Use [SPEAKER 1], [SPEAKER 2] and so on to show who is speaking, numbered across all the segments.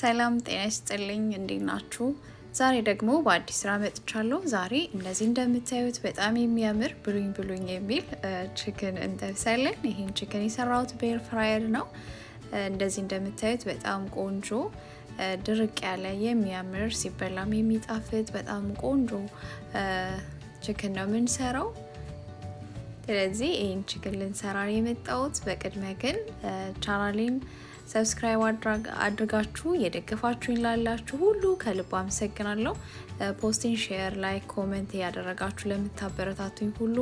[SPEAKER 1] ሰላም ጤና ይስጥልኝ እንዴት ናችሁ? ዛሬ ደግሞ በአዲስ ስራ መጥቻለሁ። ዛሬ እንደዚህ እንደምታዩት በጣም የሚያምር ብሉኝ የሚል ቺክን እንጠብሳለን። ይሄን ቺክን የሰራሁት በኤር ፍራየር ነው። እንደዚህ እንደምታዩት በጣም ቆንጆ ድርቅ ያለ የሚያምር ሲበላም የሚጣፍጥ በጣም ቆንጆ ቺክን ነው የምንሰራው። ስለዚህ ይሄን ቺክን ልንሰራ የመጣሁት በቅድሚያ ግን ቻናሌን ሰብስክራይብ አድርጋችሁ የደገፋችሁኝ ላላችሁ ሁሉ ከልብ አመሰግናለሁ። ፖስቲንግ፣ ሼር፣ ላይክ፣ ኮሜንት ያደረጋችሁ ለምታበረታቱኝ ሁሉ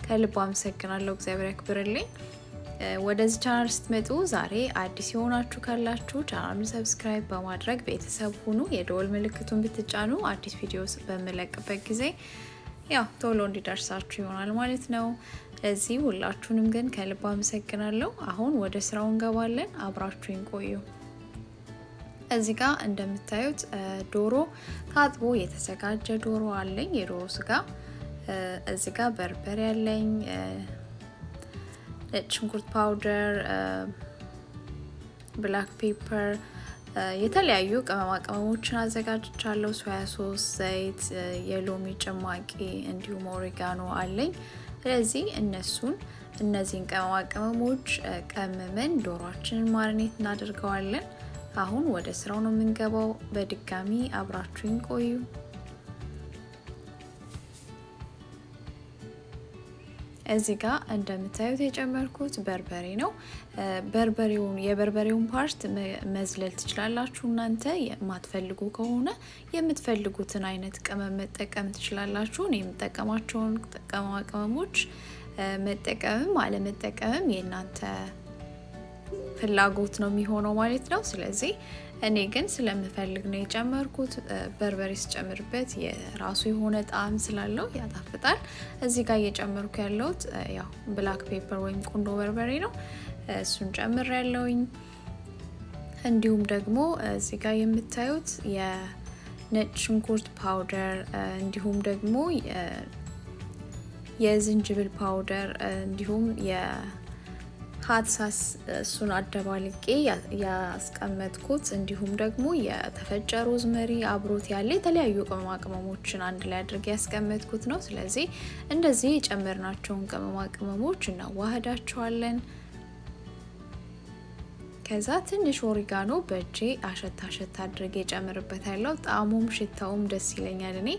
[SPEAKER 1] ከልብ አመሰግናለሁ። እግዚአብሔር ያክብርልኝ። ወደዚህ ቻናል ስትመጡ ዛሬ አዲስ የሆናችሁ ካላችሁ ቻናሉን ሰብስክራይብ በማድረግ ቤተሰብ ሁኑ። የደወል ምልክቱን ብትጫኑ አዲስ ቪዲዮ በምለቅበት ጊዜ ያው ቶሎ እንዲደርሳችሁ ይሆናል ማለት ነው። ለዚህ ሁላችሁንም ግን ከልብ አመሰግናለሁ። አሁን ወደ ስራው እንገባለን። አብራችሁኝ ቆዩ። እዚህ ጋር እንደምታዩት ዶሮ ታጥቦ የተዘጋጀ ዶሮ አለኝ፣ የዶሮ ስጋ። እዚህ ጋር በርበሬ አለኝ፣ ነጭ ሽንኩርት ፓውደር፣ ብላክ ፔፐር፣ የተለያዩ ቅመማ ቅመሞችን አዘጋጅቻለሁ። ሶያ ሶስ፣ ዘይት፣ የሎሚ ጭማቂ እንዲሁም ኦሪጋኖ አለኝ። ስለዚህ እነዚህን ቅመማ ቅመሞች ቀምመን ዶሮአችንን ማሪኔት እናደርገዋለን። አሁን ወደ ስራው ነው የምንገባው። በድጋሚ አብራችሁኝ ቆዩ። እዚህ ጋር እንደምታዩት የጨመርኩት በርበሬ ነው። የበርበሬውን ፓርት መዝለል ትችላላችሁ እናንተ የማትፈልጉ ከሆነ የምትፈልጉትን አይነት ቅመም መጠቀም ትችላላችሁ። እኔ የምጠቀማቸውን ቅመማ ቅመሞች መጠቀምም አለመጠቀምም የእናንተ ፍላጎት ነው የሚሆነው ማለት ነው። ስለዚህ እኔ ግን ስለምፈልግ ነው የጨመርኩት። በርበሬ ስጨምርበት የራሱ የሆነ ጣዕም ስላለው ያጣፍጣል። እዚህ ጋር እየጨመርኩ ያለሁት ያው ብላክ ፔፐር ወይም ቁንዶ በርበሬ ነው። እሱን ጨምር ያለውኝ። እንዲሁም ደግሞ እዚህ ጋር የምታዩት የነጭ ሽንኩርት ፓውደር እንዲሁም ደግሞ የዝንጅብል ፓውደር እንዲሁም ሀትሳስ እሱን አደባልቄ ያስቀመጥኩት እንዲሁም ደግሞ የተፈጨ ሮዝመሪ አብሮት ያለ የተለያዩ ቅመማ ቅመሞችን አንድ ላይ አድርጌ ያስቀመጥኩት ነው። ስለዚህ እንደዚህ የጨመርናቸውን ቅመማ ቅመሞች እናዋህዳቸዋለን። ከዛ ትንሽ ኦሪጋኖ በእጄ አሸት አድርጌ ጨምርበታለሁ። ጣዕሙም ሽታውም ደስ ይለኛል። እኔ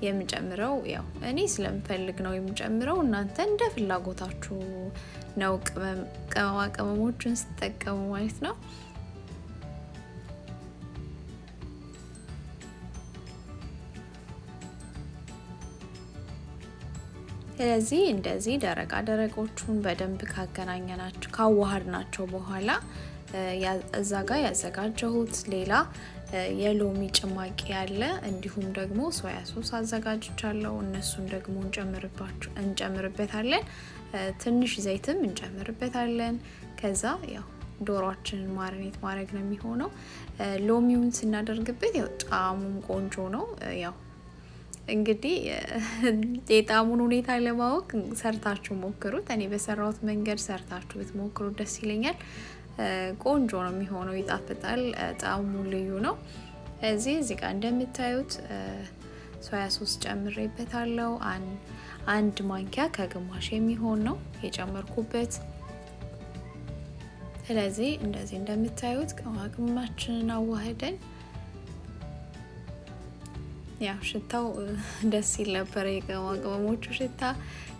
[SPEAKER 1] የምጨምረው ያው እኔ ስለምፈልግ ነው የምጨምረው። እናንተ እንደ ፍላጎታችሁ ነው ቅመማ ቅመሞችን ስትጠቀሙ ማለት ነው። ስለዚህ እንደዚህ ደረቆቹን በደንብ ካዋሃድናቸው በኋላ እዛ ጋር ያዘጋጀሁት ሌላ የሎሚ ጭማቂ ያለ እንዲሁም ደግሞ ሶያ ሶስ አዘጋጅቻለሁ። እነሱን ደግሞ እንጨምርበታለን። ትንሽ ዘይትም እንጨምርበታለን። ከዛ ያው ዶሮአችንን ማሪኔት ማድረግ ነው የሚሆነው። ሎሚውን ስናደርግበት ያው ጣዕሙም ቆንጆ ነው። ያው እንግዲህ የጣዕሙን ሁኔታ ለማወቅ ሰርታችሁ ሞክሩት። እኔ በሰራሁት መንገድ ሰርታችሁ ብትሞክሩት ደስ ይለኛል። ቆንጆ ነው የሚሆነው፣ ይጣፍጣል፣ ጣዕሙ ልዩ ነው። እዚህ ጋር እንደምታዩት ሶያ ሶስ ጨምሬበታለሁ። አንድ ማንኪያ ከግማሽ የሚሆን ነው የጨመርኩበት። ስለዚህ እንደዚህ እንደምታዩት ቅመማችንን አዋህደን ያው ሽታው ደስ ይል ነበር። የቅመማ ቅመሞቹ ሽታ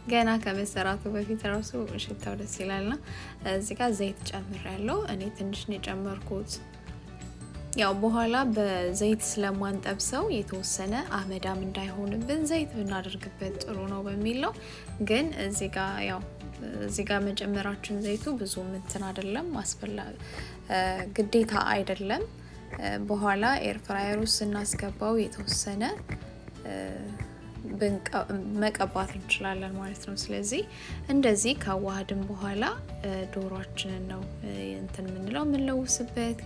[SPEAKER 1] ገና ከመሰራቱ በፊት ራሱ ሽታው ደስ ይላልና እዚህ ጋር ዘይት ጨምሬያለሁ። እኔ ትንሽ ነው የጨመርኩት። ያው በኋላ በዘይት ስለማንጠብሰው የተወሰነ አመዳም እንዳይሆንብን ዘይት ብናደርግበት ጥሩ ነው በሚል ነው። ግን እዚህ ጋር መጨመራችን ዘይቱ ብዙ እንትን አይደለም፣ ግዴታ አይደለም። በኋላ ኤር ፍራየር ውስጥ ስናስገባው የተወሰነ መቀባት እንችላለን ማለት ነው። ስለዚህ እንደዚህ ካዋሃድን በኋላ ዶሮአችንን ነው የምንለውስበት።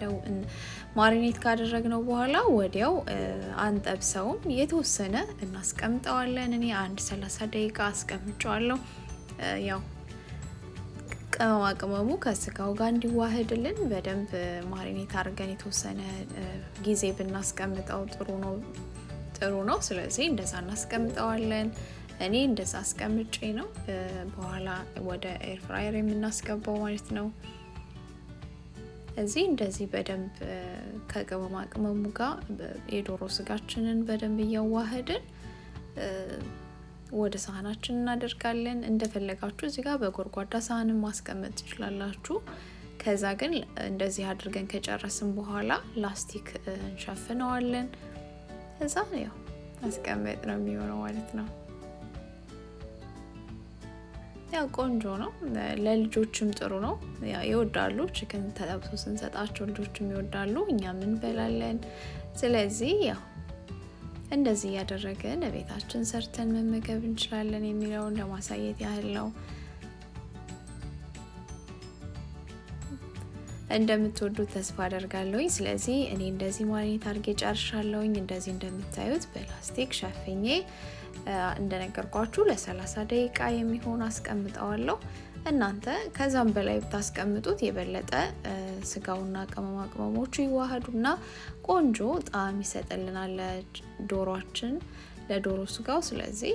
[SPEAKER 1] ማሪኔት ካደረግነው በኋላ ወዲያው አንጠብሰውም፣ የተወሰነ እናስቀምጠዋለን። እኔ 30 ደቂቃ አስቀምጨዋለሁ። ያው ቅመሙ ከስጋው ጋር እንዲዋሃድልን በደንብ ማሪኔት አድርገን የተወሰነ ጊዜ ብናስቀምጠው ጥሩ ነው። ስለዚህ እንደዛ እናስቀምጠዋለን። እኔ እንደዛ አስቀምጬ ነው በኋላ ወደ ኤር ፍራየር የምናስገባው ማለት ነው። እዚህ እንደዚህ በደንብ ከቅመሙ ጋር የዶሮ ስጋችንን በደንብ እያዋሃድን ወደ ሳህናችን እናደርጋለን። እንደፈለጋችሁ እዚህ ጋር በጎርጓዳ ሳህን ማስቀመጥ ትችላላችሁ። ከዛ ግን እንደዚህ አድርገን ከጨረስን በኋላ ላስቲክ እንሸፍነዋለን። ከዛ ያው አስቀመጥ ነው የሚሆነው ማለት ነው። ያው ቆንጆ ነው፣ ለልጆችም ጥሩ ነው። ያው ይወዳሉ። ቺክን ተጠብሶ ስንሰጣቸው ልጆችም ይወዳሉ፣ እኛም እንበላለን። ስለዚህ ያው እንደዚህ ያደረገን ቤታችን ሰርተን መመገብ እንችላለን የሚለውን ለማሳየት ያህል ነው። እንደምትወዱት ተስፋ አደርጋለሁኝ። ስለዚህ እኔ እንደዚህ ማሪኔት አድርጌ ጨርሻለሁኝ። እንደዚህ እንደምታዩት በላስቲክ ሸፍኜ እንደነገርኳችሁ ለ30 ደቂቃ የሚሆን አስቀምጠዋለሁ። እናንተ ከዛም በላይ ብታስቀምጡት የበለጠ ስጋውና ቅመሞቹ ይዋሃዱና ቆንጆ ጣዕም ይሰጥልናል ለዶሮ ስጋው። ስለዚህ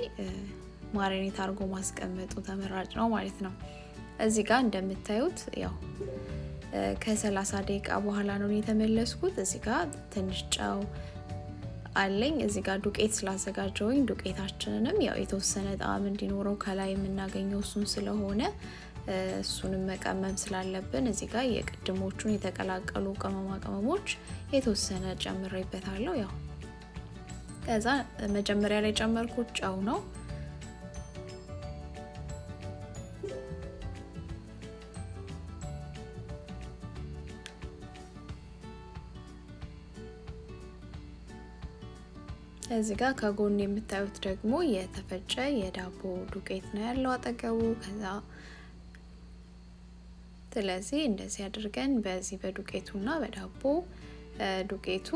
[SPEAKER 1] ማሪኔት አድርጎ ማስቀመጡ ተመራጭ ነው ማለት ነው። እዚህ ጋር እንደምታዩት ያው ከ30 ደቂቃ በኋላ ነው የተመለስኩት። እዚህ ጋር ትንሽ ጨው አለኝ። እዚህ ጋር ዱቄት ስላዘጋጀውኝ ዱቄታችንንም ያው የተወሰነ ጣዕም እንዲኖረው ከላይ የምናገኘው እሱን ስለሆነ እሱንም መቀመም ስላለብን እዚህ ጋር የቅድሞቹን የተቀላቀሉ ቅመሞች የተወሰነ ጨምሬበታለሁ። ያው ከዛ መጀመሪያ ላይ ጨመርኩት ጨው ነው። እዚህ ጋር ከጎን የምታዩት ደግሞ የተፈጨ የዳቦ ዱቄት ነው ያለው አጠገቡ። ከዛ ስለዚህ እንደዚህ አድርገን በዚህ በዱቄቱና በዳቦ ዱቄቱ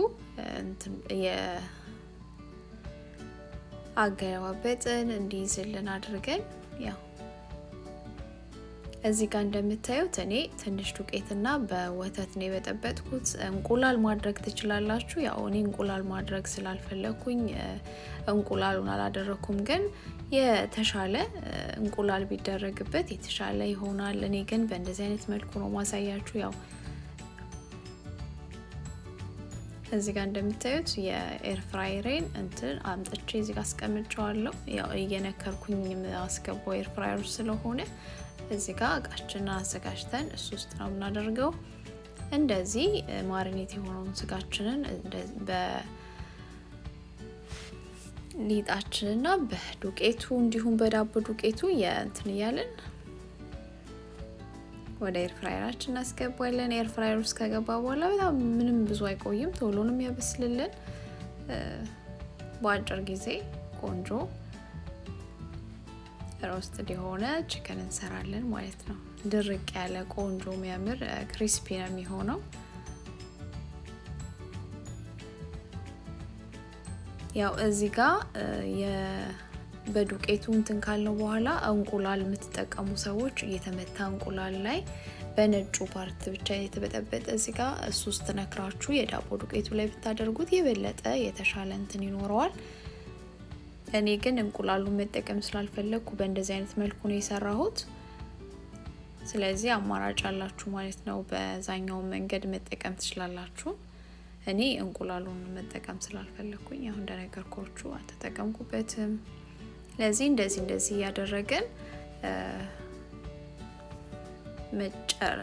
[SPEAKER 1] አገለባበጥን እንዲይዝልን አድርገን ያው እዚህ ጋር እንደምታዩት እኔ ትንሽ ዱቄትና በወተት ነው የበጠበጥኩት። እንቁላል ማድረግ ትችላላችሁ። ያው እኔ እንቁላል ማድረግ ስላልፈለኩኝ እንቁላሉን አላደረኩም፣ ግን የተሻለ እንቁላል ቢደረግበት የተሻለ ይሆናል። እኔ ግን በእንደዚህ አይነት መልኩ ነው ማሳያችሁ። ያው እዚህ ጋር እንደምታዩት የኤር ፍራየሬን አምጥቼ እዚህ ጋር አስቀምጨዋለሁ። ያው እየነከርኩኝ አስገባው ኤር ፍራየሩ ስለሆነ እዚህ ጋር እቃችንን አዘጋጅተን እሱ ውስጥ ነው የምናደርገው። እንደዚህ ማሪኔት የሆነውን ስጋችንን በሊጣችንና በዱቄቱ እንዲሁም በዳቦ ዱቄቱ እያልን ወደ ኤር ፍራየራችን እናስገባለን። ኤር ፍራየር ውስጥ ከገባ በኋላ በጣም ምንም ብዙ አይቆይም፣ ቶሎ ነው የሚያበስልልን። በአጭር ጊዜ ቆንጆ ሮስትድ የሆነ ቺክን እንሰራለን ማለት ነው። ድርቅ ያለ ቆንጆ የሚያምር ክሪስፒ ነው የሚሆነው። ያው እዚህ ጋር በዱቄቱ እንትን ካልነው በኋላ እንቁላል የምትጠቀሙ ሰዎች እየተመታ እንቁላል ላይ በነጩ ፓርት ብቻ የተበጠበጠ እዚህ ጋር እሱ ውስጥ ነክራችሁ የዳቦ ዱቄቱ ላይ ብታደርጉት የበለጠ የተሻለ እንትን ይኖረዋል። እኔ ግን እንቁላሉን መጠቀም ስላልፈለኩ በእንደዚህ አይነት መልኩ ነው የሰራሁት። ስለዚህ አማራጭ አላችሁ ማለት ነው። በዛኛው መንገድ መጠቀም ትችላላችሁ። እኔ እንቁላሉን መጠቀም ስላልፈለኩኝ አሁን እንደነገርኳችሁ አልተጠቀምኩበትም። ለዚህ እንደዚህ እያደረገን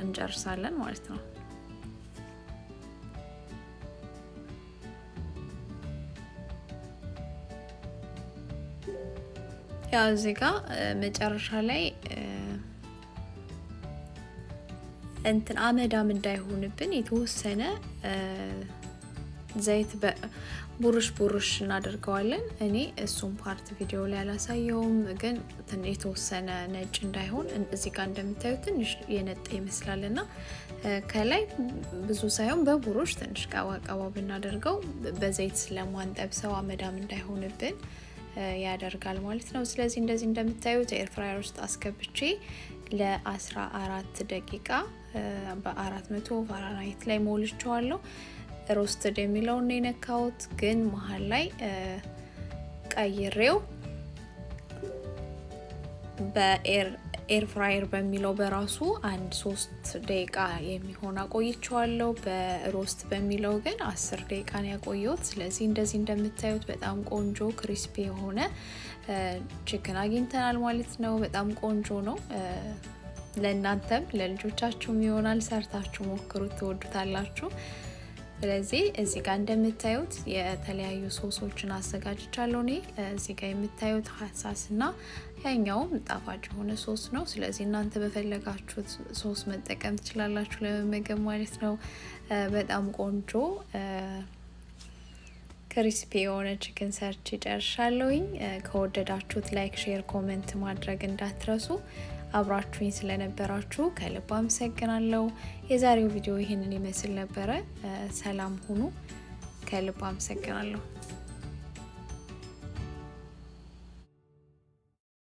[SPEAKER 1] እንጨርሳለን ማለት ነው። ያው እዚህ ጋር መጨረሻ ላይ አመዳም እንዳይሆንብን የተወሰነ ዘይት ቡርሽ እናደርገዋለን። እኔ እሱን ፓርት ቪዲዮ ላይ አላሳየውም፣ ግን የተወሰነ ነጭ እንዳይሆን እዚህ ጋር እንደምታዩት ትንሽ የነጠ ይመስላልና ከላይ ብዙ ሳይሆን በቡርሽ ትንሽ ቀባ ብናደርገው በዘይት ስለማንጠብሰው አመዳም እንዳይሆንብን ያደርጋል ማለት ነው። ስለዚህ እንደዚህ እንደምታዩት ኤር ፍራየር ውስጥ አስገብቼ ለ14 ደቂቃ በ400 ፋራናይት ላይ ሞልቼዋለሁ። ሮስትድ የሚለውን ነው የነካሁት፣ ግን መሃል ላይ ቀይሬው በኤር ፍራየር በሚለው በራሱ 3 ደቂቃ የሚሆን አቆይቼዋለሁ። በሮስት በሚለው ግን 10 ደቂቃ ነው ያቆየሁት። ስለዚህ እንደዚህ እንደምታዩት በጣም ቆንጆ ክሪስፒ የሆነ ቺክን አግኝተናል ማለት ነው። በጣም ቆንጆ ነው። ለእናንተም ለልጆቻችሁም ይሆናል። ሰርታችሁ ሞክሩት፣ ትወዱታላችሁ። ስለዚህ እዚህ ጋር እንደምታዩት የተለያዩ ሶሶችን አዘጋጅቻለሁ። እኔ እዚህ ጋር የምታዩት ሀሳስና ያኛውም ጣፋጭ የሆነ ሶስ ነው። ስለዚህ እናንተ በፈለጋችሁት ሶስ መጠቀም ትችላላችሁ ለመመገብ ማለት ነው። በጣም ቆንጆ ክሪስፒ የሆነ ቺክን ሰርች ጨርሻለሁኝ። ከወደዳችሁት ላይክ፣ ሼር፣ ኮሜንት ማድረግ እንዳትረሱ። አብራችሁኝ ስለነበራችሁ ከልብ አመሰግናለሁ። የዛሬው ቪዲዮ ይህንን ይመስል ነበረ። ሰላም ሁኑ። ከልብ አመሰግናለሁ።